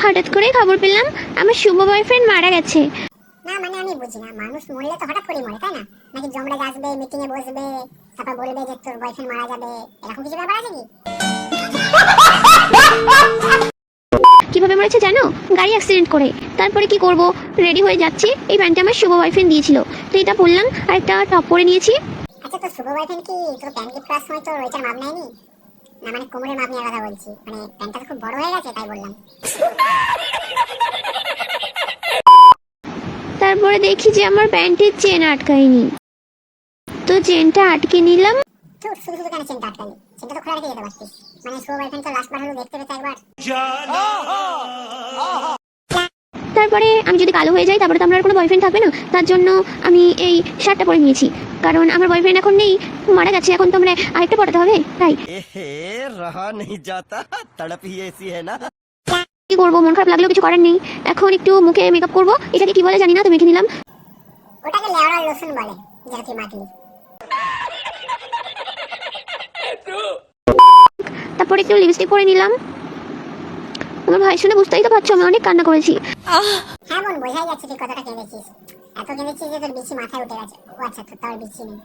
হঠাৎ করে খবর পেলাম আমার শুভ বয়ফ্রেন্ড মারা গেছে। না মানে আমি বুঝি না, মানুষ মরলে তো হঠাৎ করে মরে, তাই না? নাকি জমরাজ আসবে, মিটিং এ বসবে, তারপর বলবে যে তোর বয়ফ্রেন্ড মারা যাবে, এরকম কিছু ব্যাপার আছে কি? কিভাবে মরেছে জানো? গাড়ি অ্যাক্সিডেন্ট করে। তারপরে কি করব, রেডি হয়ে যাচ্ছি, এই প্যান্টটা আমার শুভ বয়ফ্রেন্ড দিয়েছিল, তো এটা পরলাম আর একটা টপ পরে নিয়েছি। আচ্ছা, তোর শুভ বয়ফ্রেন্ড কি তোর প্যান্ট গিফট করার সময় তোর ওইটার মাপ নেয়নি? না মানে কোমরের মাপ নেওয়ার কথা বলছি, মানে প্যান্টটা তো খুব বড় হয়ে গেছে তাই বললাম। তারপরে দেখি যে আমার প্যান্টের চেন আটকায়নি, তো চেনটা আটকে নিলাম। তো শুধু শুধু কেন চেনটা আটকালি? চেনটা তো খোলা রেখে যেতে পারতিস, মানে শুভ বয়ফ্রেন্ড তো লাস্ট বার হলো দেখতে পেতে একবার। তারপরে আমি যদি কালো হয়ে যাই তারপরে তো আমার আর কোনো বয়ফ্রেন্ড থাকবে না, তার জন্য আমি এই শার্টটা পরে নিয়েছি, কারণ আমার বয়ফ্রেন্ড এখন নেই, মারা গেছে, এখন তো আমরা আরেকটা পটাতে হবে, তাই। रहा नहीं जाता, तड़प ही ऐसी है ना। কি করবো, মন খারাপ লাগলেও কিছু করার নেই, এখন একটু মুখে মেকআপ করবো, এটাকে কি বলে জানি না, তো মেখে নিলাম। ওটাকে লেওড়া লোশন বলে, যেটা তুই মাখলি। তারপরে একটু লিপস্টিক পরে নিলাম। আমার ভাই শুনে বুঝতেই তো পারছো আমি অনেক কান্না করেছি। হ্যাঁ বোন, বোঝাই যাচ্ছে তুই কতটা কেঁদেছিস। এত কেঁদেছিস যে তোর বিচি মাথায় উঠে গেছে। ও আচ্ছা, তোর বিচি নেই।